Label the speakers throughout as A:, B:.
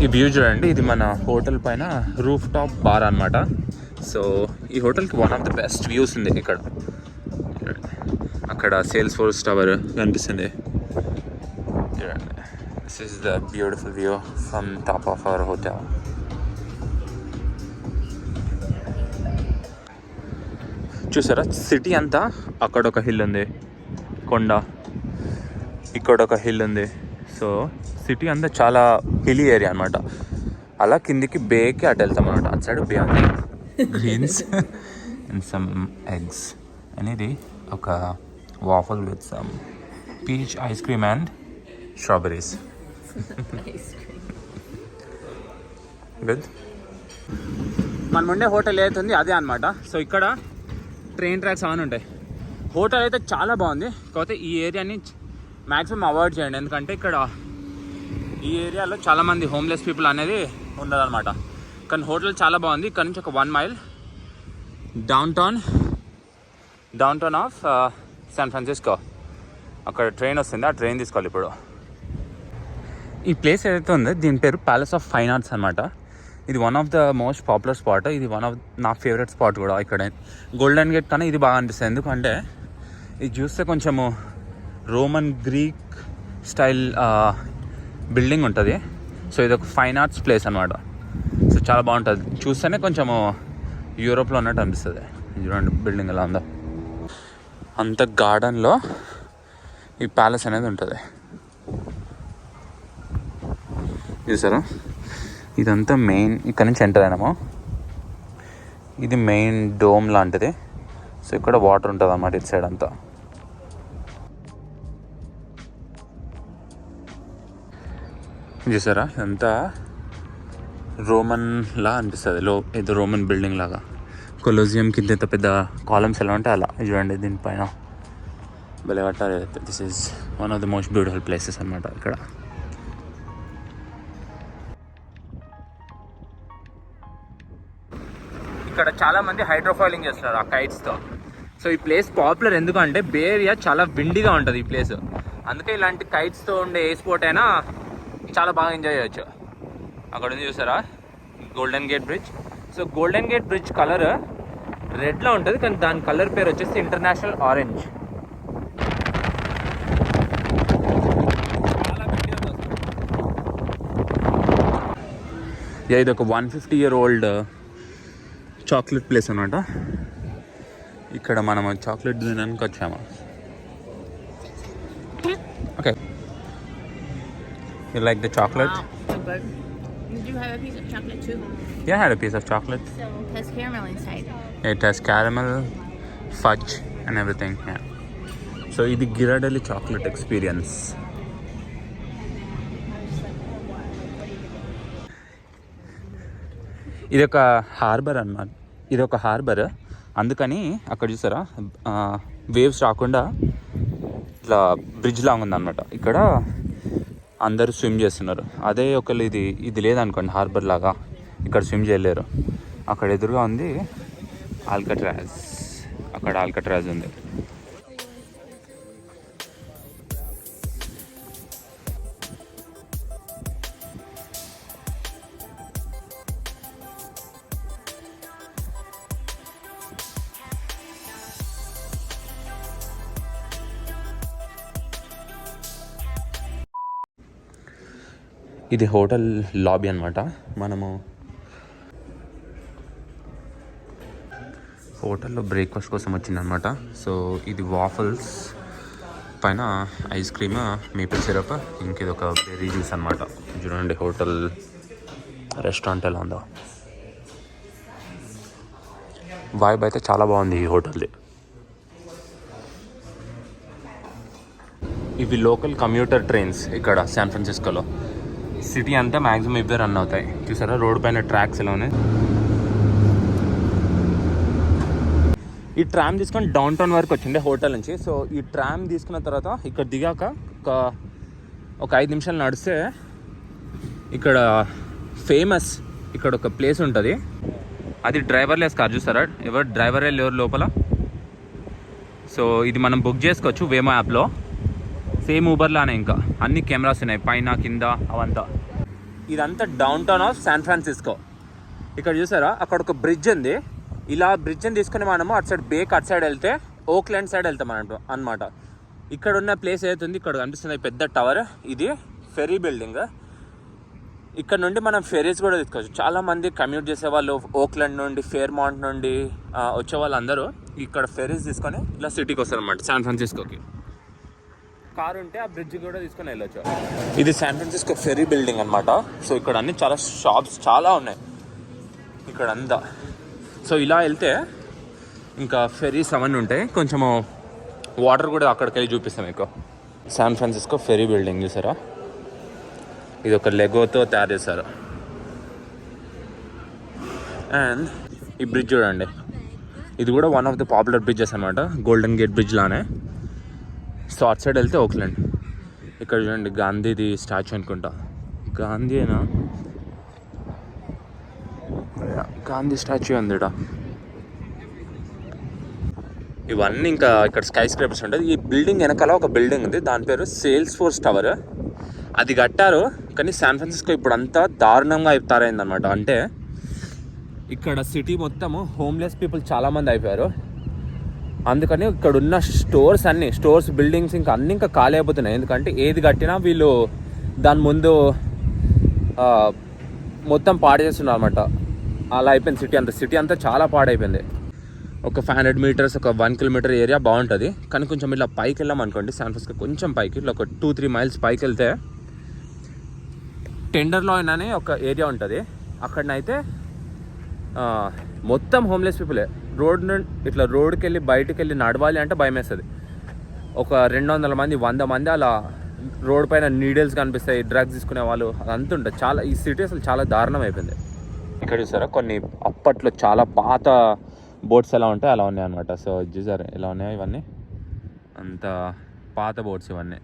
A: ఈ వ్యూ చూడండి, ఇది మన హోటల్ పైన రూఫ్ టాప్ బార్ అనమాట. సో ఈ హోటల్కి one of the best views ఉంది ఇక్కడ. అక్కడ సేల్స్ ఫోర్స్ టవర్ కనిపిస్తుంది చూడండి. This is the beautiful view from top of our hotel. చూసారా సిటీ అంతా, అక్కడ ఒక హిల్ ఉంది, కొండ, ఇక్కడ ఒక హిల్ ఉంది. సో సిటీ అంతా చాలా హిల్లీ ఏరియా అనమాట. అలా కిందికి బేకి అటు వెళ్తాం అనమాట. అటు సైడ్ బే ఉంది, గ్రీన్స్ అండ్ సమ్ ఎగ్స్ అనేది ఒక waffle with some peach ice cream and strawberries. Good. మనం ఉండే హోటల్ ఏదైతుంది అదే అనమాట. సో ఇక్కడ ట్రైన్ ట్రాక్స్ అవన్నీ ఉంటాయి. హోటల్ అయితే చాలా బాగుంది, కాకపోతే ఈ ఏరియాని మ్యాక్సిమం అవాయిడ్ చేయండి, ఎందుకంటే ఇక్కడ ఈ ఏరియాలో చాలామంది హోమ్లెస్ పీపుల్ అనేది ఉండదన్నమాట. కానీ హోటల్ చాలా బాగుంది. ఇక్కడ నుంచి ఒక 1 mile down town of San Francisco. అక్కడ ట్రైన్ వస్తుంది, ఆ ట్రైన్ తీసుకోవాలి ఇప్పుడు. ఈ ప్లేస్ ఏదైతే ఉందో దీని పేరు ప్యాలెస్ ఆఫ్ ఫైన్ ఆర్ట్స్ అనమాట. ఇది one of the most popular spot. ఇది వన్ ఆఫ్ నా ఫేవరెట్ స్పాట్ కూడా. ఇక్కడ గోల్డెన్ గేట్ కన్నా ఇది బాగా అనిపిస్తుంది, ఎందుకంటే ఇది చూస్తే కొంచెము రోమన్ గ్రీక్ స్టైల్ బిల్డింగ్ ఉంటుంది. సో ఇది ఒక ఫైన్ ఆర్ట్స్ ప్లేస్ అనమాట. సో చాలా బాగుంటుంది, చూస్తేనే కొంచెము యూరోప్లో ఉన్నట్టు అనిపిస్తుంది. చూడండి బిల్డింగ్ ఎలా ఉందో. అంత గార్డెన్లో ఈ ప్యాలెస్ అనేది ఉంటుంది. చూసారా, ఇదంతా మెయిన్. ఇక్కడ నుంచి ఎంటర్ అయినాము, ఇది మెయిన్ డోమ్ లాంటిది. సో ఇక్కడ వాటర్ ఉంటుంది అన్నమాట ఇటు సైడ్ అంతా. చూసారా, ఇదంతా రోమన్ లా అనిపిస్తుంది. ఏదో రోమన్ బిల్డింగ్ లాగా. కొలోజియం కింద ఇంత పెద్ద కాలమ్స్ ఎలా ఉంటే అలా చూడండి. దీనిపైన భలే కట్టారు. This is one of the most beautiful places అనమాట ఇక్కడ. ఇక్కడ చాలామంది హైడ్రోఫాయిలింగ్ చేస్తున్నారు ఆ కైట్స్తో. సో ఈ ప్లేస్ పాపులర్ ఎందుకంటే బే ఏరియా చాలా విండిగా ఉంటుంది ఈ ప్లేస్. అందుకే ఇలాంటి కైట్స్తో ఉండే ఏ స్పోర్ట్ అయినా చాలా బాగా ఎంజాయ్ చేయొచ్చు. అక్కడ ఉంది చూసారా Golden Gate Bridge. So Golden Gate Bridge colour రెడ్లో ఉంటుంది, కానీ దాని కలర్ పేరు వచ్చేసి ఇంటర్నేషనల్ ఆరెంజ్. ఇది ఒక 150-year-old చాక్లెట్ ప్లేస్ అనమాట. ఇక్కడ మనం చాక్లెట్ తినడానికి వచ్చాము. Okay, you like the chocolate?
B: Wow, so good. Did you have a piece of chocolate too?
A: Yeah, I had a piece of chocolate.
B: So it has caramel inside.
A: It has caramel, fudge and everything. Yeah. So ఇది గిరాడలి chocolate experience. ఇది ఒక harbour అన్నమాట. ఇది ఒక harbour, అందుకని అక్కడ చూసారా waves రాకుండా ఇట్లా బ్రిడ్జ్ లాగా ఉందన్నమాట. ఇక్కడ అందరూ స్విమ్ చేస్తున్నారు. అదే ఒకళ్ళు ఇది లేదనుకోండి హార్బర్ లాగా, ఇక్కడ స్విమ్ చేయలేరు. అక్కడ ఎదురుగా ఉంది ఆల్కట్రాజ్. అక్కడ ఆల్కట్రాజ్ ఉంది. ఇది హోటల్ లాబీ అనమాట. మనము హోటల్లో బ్రేక్ఫాస్ట్ కోసం వచ్చిందనమాట. సో ఇది వాఫల్స్ పైన ఐస్ క్రీమ్, మేపుల్ సిరప్, ఇంకేది ఒక బెర్రీ జ్యూస్ అనమాట. చూడండి హోటల్ రెస్టారెంట్ ఎలా ఉందో. వైబ్ అయితే చాలా బాగుంది ఈ హోటల్ది. ఇవి లోకల్ కమ్యూటర్ ట్రైన్స్ ఇక్కడ శాన్ ఫ్రాన్సిస్కోలో. సిటీ అంతా మ్యాక్సిమం ఇవే రన్ అవుతాయి. చూసారా రోడ్ పైన ట్రాక్స్ ఎలా ఉన్నాయి. ఈ ట్రామ్ తీసుకొని డౌన్ టౌన్ వరకు వచ్చిండే హోటల్ నుంచి. సో ఈ ట్రామ్ తీసుకున్న తర్వాత ఇక్కడ దిగాక ఒక 5 నిమిషాలు నడిస్తే ఇక్కడ ఫేమస్ ఇక్కడ ఒక ప్లేస్ ఉంటుంది. అది డ్రైవర్లెస్ కార్. చూసారా ఎవరు డ్రైవరే లేరు లోపల. సో ఇది మనం బుక్ చేసుకోవచ్చు వేమో యాప్లో. సేమ్ ఊబర్ లానే ఇంకా అన్ని కెమెరాస్ ఉన్నాయి పైన కింద అవంతా. ఇదంతా down town of San Francisco. ఇక్కడ చూసారా అక్కడ ఒక బ్రిడ్జ్ ఉంది. ఇలా బ్రిడ్జ్ని తీసుకుని మనము అటు సైడ్ అటు సైడ్ వెళ్తే ఓక్లాండ్ సైడ్ వెళ్తాం అనమాట. ఇక్కడ ఉన్న ప్లేస్ ఏదైతుంది ఇక్కడ కనిపిస్తుంది పెద్ద టవర్, ఇది ఫెరీ బిల్డింగ్. ఇక్కడ నుండి మనం ఫెరీస్ కూడా తీసుకోవచ్చు. చాలామంది కమ్యూట్ చేసే వాళ్ళు ఓక్లాండ్ నుండి ఫేర్మాంట్ నుండి వచ్చే వాళ్ళందరూ ఇక్కడ ఫెరీస్ తీసుకొని ఇలా సిటీకి వస్తారు అనమాట, శాన్ ఫ్రాన్సిస్కోకి. కారు ఉంటే ఆ బ్రిడ్జ్ కూడా తీసుకొని వెళ్ళొచ్చు. ఇది శాన్ ఫ్రాన్సిస్కో ఫెరీ బిల్డింగ్ అనమాట. సో ఇక్కడ అన్ని చాలా షాప్స్ చాలా ఉన్నాయి ఇక్కడ అంతా. సో ఇలా వెళ్తే ఇంకా ఫెరీస్ అవన్నీ ఉంటాయి. కొంచెము వాటర్ కూడా అక్కడికి వెళ్ళి చూపిస్తాం మీకు. శాన్ ఫ్రాన్సిస్కో ఫెరీ బిల్డింగ్ చూసారా, ఇది ఒక లెగోతో తయారు చేశారు. అండ్ ఈ బ్రిడ్జ్ చూడండి, ఇది కూడా one of the popular bridges అనమాట, గోల్డెన్ గేట్ బ్రిడ్జ్ లానే. సో అటు సైడ్ వెళ్తే ఓక్లాండ్. ఇక్కడ చూడండి గాంధీది స్టాచ్యూ అనుకుంటా, గాంధీనా, గాంధీ స్టాచ్యూ ఉంది ఇక్కడ. ఇవన్నీ ఇంకా ఇక్కడ స్కై స్క్రేపర్స్ ఉంటుంది. ఈ బిల్డింగ్ వెనకాల ఒక బిల్డింగ్ ఉంది, దాని పేరు సేల్స్ ఫోర్స్ టవర్. అది కట్టారు కానీ శాన్ ఫ్రాన్సిస్కో ఇప్పుడు అంతా దారుణంగా తయారైందనమాట. అంటే ఇక్కడ సిటీ మొత్తము హోమ్లెస్ పీపుల్ చాలామంది అయిపోయారు. అందుకని ఇక్కడ ఉన్న స్టోర్స్ బిల్డింగ్స్ ఇంకా అన్నీ ఇంకా ఖాళీ అయిపోతున్నాయి. ఎందుకంటే ఏది కట్టినా వీళ్ళు దాని ముందు మొత్తం పాడు చేస్తున్నారు అనమాట. అలా అయిపోయింది సిటీ అంతా చాలా పాడైపోయింది. ఒక 500 మీటర్స్ ఒక 1 కిలోమీటర్ ఏరియా బాగుంటుంది. కానీ కొంచెం ఇలా పైకి వెళ్ళాం అనుకోండి, శాన్ ఫ్రాన్సిస్కో కొంచెం పైకి ఇలా ఒక 2-3 మైల్స్ పైకి వెళ్తే టెండర్లాయిన్ అనే ఒక ఏరియా ఉంటుంది. అక్కడనైతే మొత్తం హోమ్లెస్ పీపులే. రోడ్కి వెళ్ళి బయటకు వెళ్ళి నడవాలి అంటే భయం వేస్తుంది. ఒక 200 మంది 100 మంది అలా రోడ్ పైన నీడిల్స్ కనిపిస్తాయి, డ్రగ్స్ తీసుకునే వాళ్ళు, అదంతా ఉంటుంది. చాలా ఈ సిటీ అసలు చాలా దారుణం అయిపోయింది. ఇక్కడ చూసారా కొన్ని అప్పట్లో చాలా పాత బోట్స్ ఎలా ఉంటాయి అలా ఉన్నాయి అనమాట. సో చూసారా ఎలా ఉన్నాయి ఇవన్నీ, అంత పాత బోట్స్ ఇవన్నీ.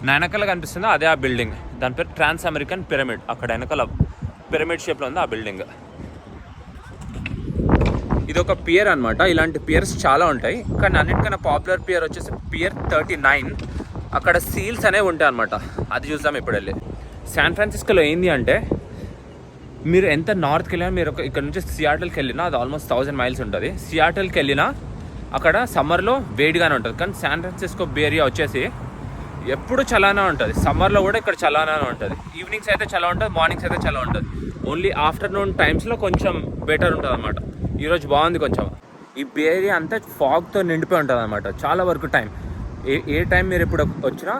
A: నా వెనకాల కనిపిస్తుంది అదే ఆ బిల్డింగ్, దాని పేరు ట్రాన్స్ అమెరికన్ పిరమిడ్. అక్కడ వెనకాల పిరమిడ్ షేప్లో ఉంది ఆ బిల్డింగ్. ఇది ఒక పియర్ అనమాట. ఇలాంటి పియర్స్ చాలా ఉంటాయి కానీ అన్నిటికన్నా పాపులర్ పియర్ వచ్చేసి పియర్ 39. అక్కడ సీల్స్ అనేవి ఉంటాయి అనమాట. అది చూద్దాం ఇప్పుడు వెళ్ళి. శాన్ ఫ్రాన్సిస్కోలో ఏంది అంటే మీరు ఎంత నార్త్కి వెళ్ళినా, మీరు ఇక్కడ నుంచి సియాటల్కి వెళ్ళినా అది ఆల్మోస్ట్ 1000 మైల్స్ ఉంటుంది. సియాటల్కి వెళ్ళినా అక్కడ సమ్మర్లో వేడిగానే ఉంటుంది. కానీ శాన్ ఫ్రాన్సిస్కో బే ఏరియా వచ్చేసి ఎప్పుడు చలానే ఉంటుంది. సమ్మర్లో కూడా ఇక్కడ చలానే ఉంటుంది. ఈవినింగ్స్ అయితే చలా ఉంటుంది, మార్నింగ్స్ అయితే చలా ఉంటుంది. ఓన్లీ ఆఫ్టర్నూన్ టైమ్స్లో కొంచెం బెటర్ ఉంటుంది అనమాట. ఈరోజు బాగుంది కొంచెం. ఈ బే ఏరియా అంతా ఫాగ్తో నిండిపోయి ఉంటుంది అనమాట చాలా వరకు టైం. ఏ టైం మీరు ఎప్పుడు వచ్చినా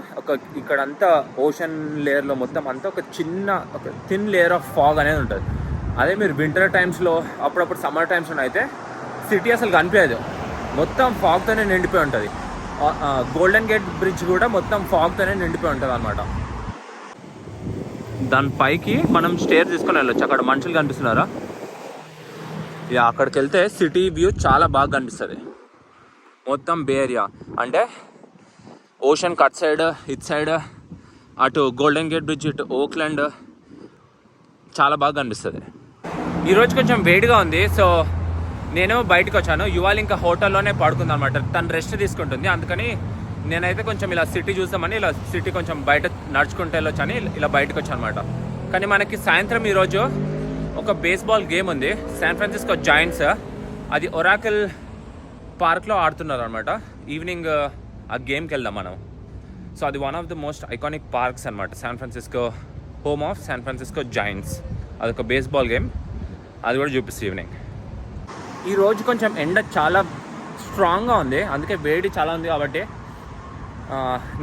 A: ఇక్కడ అంతా ఓషన్ లేయర్లో మొత్తం అంతా ఒక థిన్ లేయర్ ఆఫ్ ఫాగ్ అనేది ఉంటుంది. అదే మీరు వింటర్ టైమ్స్లో అప్పుడప్పుడు సమ్మర్ టైమ్స్లో అయితే సిటీ అసలు కనిపించదు, మొత్తం ఫాగ్తోనే నిండిపోయి ఉంటుంది. గోల్డెన్ గేట్ బ్రిడ్జ్ కూడా మొత్తం ఫాగ్తోనే నిండిపోయి ఉంటుంది అనమాట. దాని పైకి మనం స్టేర్ తీసుకొని వెళ్ళొచ్చు. అక్కడ మనుషులు కనిపిస్తున్నారా, అక్కడికి వెళ్తే సిటీ వ్యూ చాలా బాగా కనిపిస్తుంది. మొత్తం బే ఏరియా అంటే ఓషన్ కట్ సైడ్, ఇటు సైడ్, అటు గోల్డెన్ గేట్ బ్రిడ్జ్, ఇటు ఓక్లాండ్ చాలా బాగా కనిపిస్తుంది. ఈరోజు కొంచెం వేడిగా ఉంది. సో నేను బయటకు వచ్చాను. యువాల్ ఇంకా హోటల్లోనే పడుకుంది అనమాట, తను రెస్ట్ తీసుకుంటుంది. అందుకని నేనైతే కొంచెం ఇలా సిటీ చూస్తామని ఇలా సిటీ కొంచెం బయట నడుచుకుంటే వెళ్ళొచ్చని ఇలా బయటకు వచ్చాను అనమాట. కానీ మనకి సాయంత్రం ఈరోజు ఒక బేస్బాల్ గేమ్ ఉంది, శాన్ ఫ్రాన్సిస్కో జాయింట్స్. అది ఒరాకిల్ పార్క్లో ఆడుతున్నారు అనమాట. ఈవినింగ్ ఆ గేమ్కి వెళ్దాం మనం. సో అది one of the most iconic parks అనమాట, San Francisco home of San Francisco Giants. అదొక బేస్బాల్ గేమ్, అది కూడా చూపిస్తుంది ఈవినింగ్. ఈరోజు కొంచెం ఎండ చాలా స్ట్రాంగ్గా ఉంది, అందుకే వేడి చాలా ఉంది కాబట్టి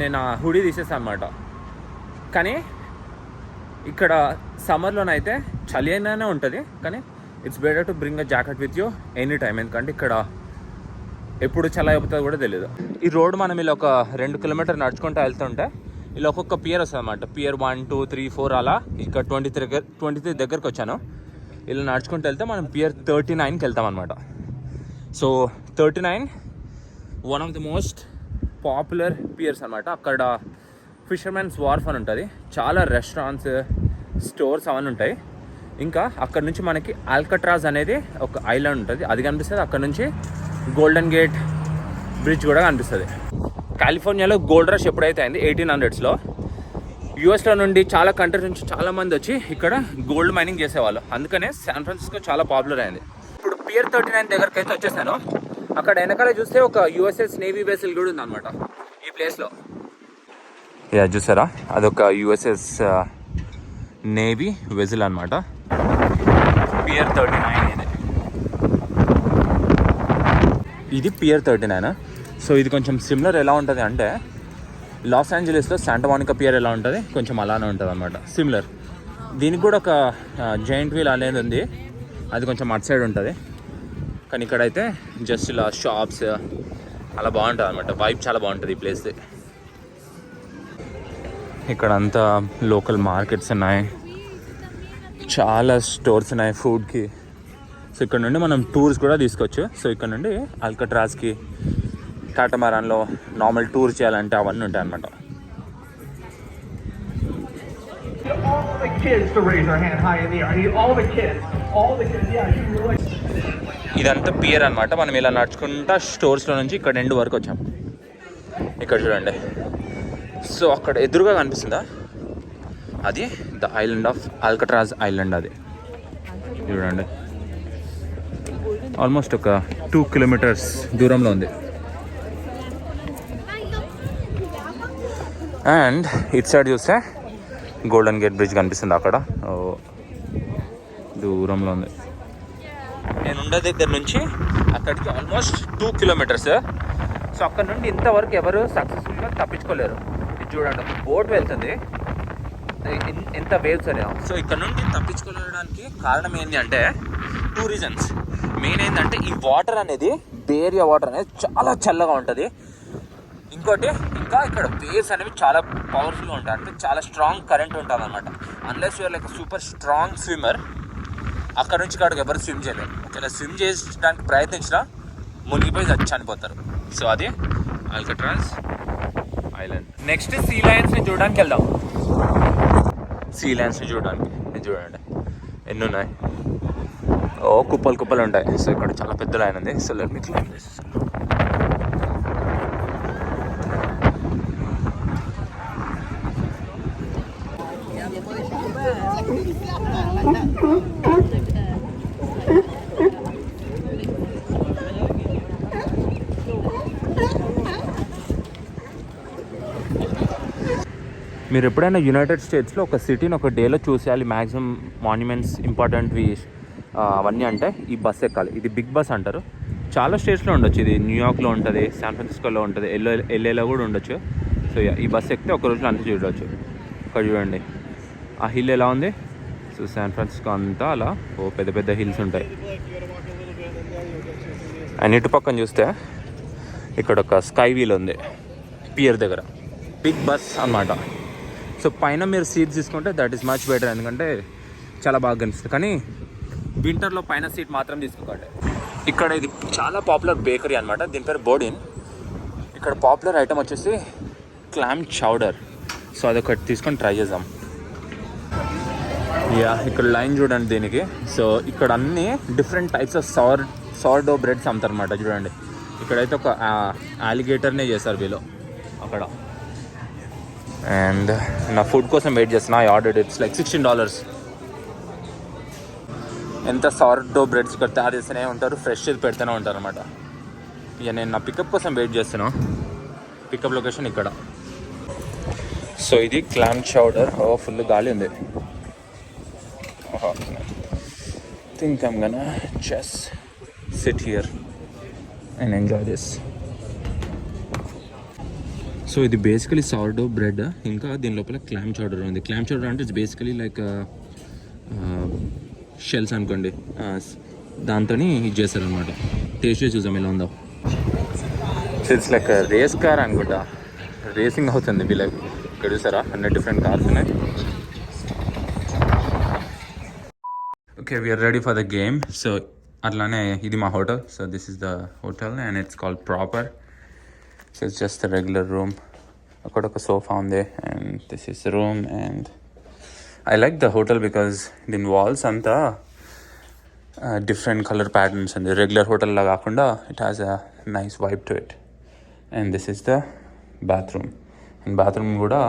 A: నేను హుడీ తీసేసాను అనమాట. కానీ ఇక్కడ సమ్మర్లోనైతే చలి అయినా ఉంటుంది, కానీ it's better to bring a jacket with you any time. ఎందుకంటే ఇక్కడ ఎప్పుడు చలి అయిపోతుందో కూడా తెలియదు. ఈ రోడ్ మనం ఇలా ఒక 2 కిలోమీటర్ నడుచుకుంటూ వెళ్తుంటే ఇలా ఒక్కొక్క పియర్ వస్తుంది అనమాట. పియర్ 1, 2, 3, 4 అలా ఇక్కడ 23 దగ్గరకు వచ్చాను. ఇలా నడుచుకుంటూ వెళ్తే మనం పియర్ 39కి వెళ్తాం అనమాట. So 39 one of the most popular piers అనమాట. అక్కడ ఫిషర్మెన్స్ వార్ఫ్ అని ఉంటుంది, చాలా రెస్టారెంట్స్, స్టోర్స్ అవన్నీ ఉంటాయి. ఇంకా అక్కడ నుంచి మనకి ఆల్కట్రాజ్ అనేది ఒక ఐలాండ్ ఉంటుంది, అది కనిపిస్తుంది. అక్కడ నుంచి గోల్డెన్ గేట్ బ్రిడ్జ్ కూడా కనిపిస్తుంది. కాలిఫోర్నియాలో గోల్డ్ రష్ ఎప్పుడైతే అయింది 1800s, యూఎస్లో నుండి చాలా కంట్రీస్ నుంచి చాలా మంది వచ్చి ఇక్కడ గోల్డ్ మైనింగ్ చేసేవాళ్ళు. అందుకనే శాన్ ఫ్రాన్సిస్కో చాలా పాపులర్ అయింది. ఇప్పుడు పియర్ 39 దగ్గరికి అయితే వచ్చేసాను. అక్కడ వెనకాల చూస్తే ఒక యుఎస్ఎస్ నేవీ వెసల్ కూడా ఉంది అనమాట ఈ ప్లేస్లో. యా చూసారా, అదొక యుఎస్ఎస్ నేవీ వెసల్ అనమాట. పియర్ 39 ఇది పియర్ 39. సో ఇది కొంచెం సిమిలర్ ఎలా ఉంటుంది అంటే లాస్ ఏంజలీస్లో శాంటా మోనికా పియర్ ఎలా ఉంటుంది కొంచెం అలానే ఉంటుంది అనమాట, సిమిలర్. దీనికి కూడా ఒక జైంట్ వీల్ అనేది ఉంది, అది కొంచెం అటు సైడ్ ఉంటుంది. కానీ ఇక్కడైతే జస్ట్ ఇలా షాప్స్ అలా బాగుంటుంది అనమాట, వైబ్ చాలా బాగుంటుంది ఈ ప్లేస్. ఇక్కడ అంతా లోకల్ మార్కెట్స్ ఉన్నాయి, చాలా స్టోర్స్ ఉన్నాయి ఫుడ్కి. సో ఇక్కడ నుండి మనం టూర్స్ కూడా తీసుకోవచ్చు. సో ఇక్కడ నుండి అల్కట్రాజ్కి, కాటమారాన్లో నార్మల్ టూర్ చేయాలంటే అవన్నీ ఉంటాయి అన్నమాట. ఇదంతా పియర్ అనమాట. మనం ఇలా నడుచుకుంటా స్టోర్స్లో నుంచి ఇక్కడ ఎండ్ వరకు వచ్చాం. ఇక్కడ చూడండి, సో అక్కడ ఎదురుగా కనిపిస్తుందా, అది ద ఐలాండ్ ఆఫ్ అల్కట్రాజ్ ఐలాండ్. అది చూడండి, ఆల్మోస్ట్ ఒక 2 కిలోమీటర్స్ దూరంలో ఉంది. అండ్ ఇటు సైడ్ చూస్తే గోల్డెన్ గేట్ బ్రిడ్జ్ కనిపిస్తుంది అక్కడ దూరంలో ఉంది. నేను ఉండే దగ్గర నుంచి అక్కడికి ఆల్మోస్ట్ 2 కిలోమీటర్స్. సో అక్కడ నుండి ఇంతవరకు ఎవరు సక్సెస్ఫుల్గా తప్పించుకోలేరు. ఇది చూడండి, ఒక బోట్ వెళ్తుంది, ఎంత వేవ్స్ అనేవా. సో ఇక్కడ నుండి తప్పించుకోలేడానికి కారణం ఏంటి అంటే 2 రీజన్స్. మెయిన్ ఏంటంటే ఈ వాటర్ అనేది, బే ఏరియా వాటర్ అనేది చాలా చల్లగా ఉంటుంది. ఇంకోటి ఇంకా ఇక్కడ వేవ్స్ అనేవి చాలా పవర్ఫుల్గా ఉంటాయి, అంటే చాలా స్ట్రాంగ్ కరెంట్ ఉంటుంది అనమాట. Unless you're like super strong swimmer, అక్కడ నుంచి ఇక్కడికి ఎవరు స్విమ్ చేయలేరు. ఒకవేళ స్విమ్ చేయడానికి ప్రయత్నించినా మునిగిపోయి చనిపోతారు. సో అది అల్కట్రాజ్ ఐలాండ్. నెక్స్ట్ సీ లయన్స్ని చూడడానికి వెళ్దాం. సీ లయన్స్ని చూడడానికి చూడండి ఎన్ని ఉన్నాయి, కుప్పలు కుప్పలు ఉంటాయి. సో ఇక్కడ చాలా పెద్ద లైన్ ఉంది. So let me claim this. మీరు ఎప్పుడైనా యునైటెడ్ స్టేట్స్లో ఒక సిటీని ఒక డేలో చూసేయాలి, మ్యాక్సిమం మాన్యుమెంట్స్ ఇంపార్టెంట్వి అవన్నీ అంటే ఈ బస్ ఎక్కాలి. ఇది బిగ్ బస్ అంటారు. చాలా స్టేట్స్లో ఉండొచ్చు. ఇది న్యూయార్క్లో ఉంటుంది, శాన్ ఫ్రాన్సిస్కోలో ఉంటుంది, ఎల్ఏలో కూడా ఉండొచ్చు. సో ఈ బస్ ఎక్కితే ఒక రోజులో అంతా చూడవచ్చు. ఇక్కడ చూడండి ఆ హిల్ ఎలా ఉంది. సో శాన్ ఫ్రాన్సిస్కో అంతా అలా పెద్ద పెద్ద హిల్స్ ఉంటాయి. అండ్ ఇటు పక్కన చూస్తే ఇక్కడ ఒక స్కై వీల్ ఉంది పియర్ దగ్గర, బిగ్ బస్ అన్నమాట. సో పైన మీరు సీట్స్ తీసుకుంటే దట్ ఈస్ మచ్ బెటర్, ఎందుకంటే చాలా బాగా కనిపిస్తుంది. కానీ వింటర్లో పైన సీట్ మాత్రం తీసుకోకండి. ఇక్కడ ఇది చాలా పాపులర్ బేకరీ అనమాట, దీని పేరు బోడిన్. ఇక్కడ పాపులర్ ఐటమ్ వచ్చేసి క్లామ్ చౌడర్. సో అదొకటి తీసుకొని ట్రై చేద్దాం. యా ఇక్కడ లైన్ చూడండి దీనికి. సో ఇక్కడ అన్ని డిఫరెంట్ టైప్స్ ఆఫ్ సార్డో బ్రెడ్స్ అమ్ముతారు అనమాట. చూడండి ఇక్కడైతే ఒక ఆలిగేటర్నే చేస్తారు వీళ్ళు అక్కడ. అండ్ నా ఫుడ్ కోసం వెయిట్ చేస్తున్నా. I ordered it's like $16. ఎంత సార్డో బ్రెడ్స్ ఇక్కడ తయారు చేస్తూనే ఉంటారు, ఫ్రెష్ పెడుతూనే ఉంటారు అనమాట. ఇక నేను నా పికప్ కోసం వెయిట్ చేస్తున్నాను. పికప్ లొకేషన్ ఇక్కడ. సో ఇది క్లామ్ చౌడర్. ఫుల్ గాలి ఉంది. Think I'm gonna just sit here and enjoy this. So ఇది బేసికలీ సార్డో బ్రెడ్, ఇంకా దీని లోపల క్లామ్ చౌడర్ ఉంది. క్లామ్ చౌడర్ అంటే ఇట్స్ బేసికలీ లైక్ షెల్స్ అనుకోండి, దాంతో ఇది చేస్తారనమాట. టేస్ట్ చూసాం ఎలా ఉందో. ఇట్స్ లైక్ రేస్ కార్ అనుకుంటా, రేసింగ్ అవుతుంది వీళ్ళకి. ఇక్కడ చూసారా అన్ని డిఫరెంట్ కార్స్ ఉన్నాయి. Okay, we're ready for the game. So అట్లానే ఇది మా hotel. So this is the hotel and it's called proper. So it's just a regular room. అక్కడ ఒక సోఫా ఉంది and this is room. And I like the hotel because దీని walls అంతా different colour patterns ఉంది. Regular హోటల్లా కాకుండా it has a nice vibe to it. And this is the bathroom. And bathroom కూడా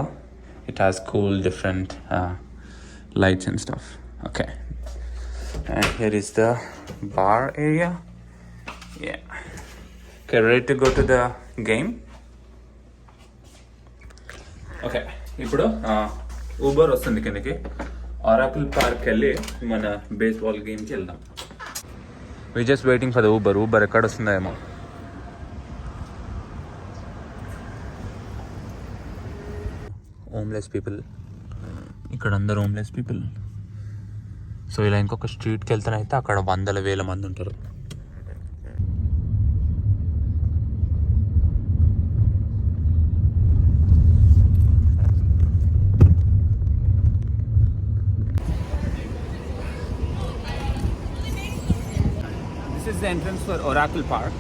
A: It has cool different lights and stuff. Okay. And here is the bar area. Yeah. Okay, ready to go to the game? Okay ఇప్పుడు Uber వస్తుంది కిందకి. Oracle park వెళ్ళి మన baseball గేమ్కి వెళ్దాం. We just waiting for the Uber ఎక్కడ వస్తుందో ఏమో. హోమ్లెస్ పీపుల్ ఇక్కడ, అందరు హోమ్లెస్ పీపుల్. సో ఇలా ఇంకొక స్ట్రీట్కి వెళ్తానైతే అక్కడ వందల వేల మంది ఉంటారు. This is the entrance for Oracle Park.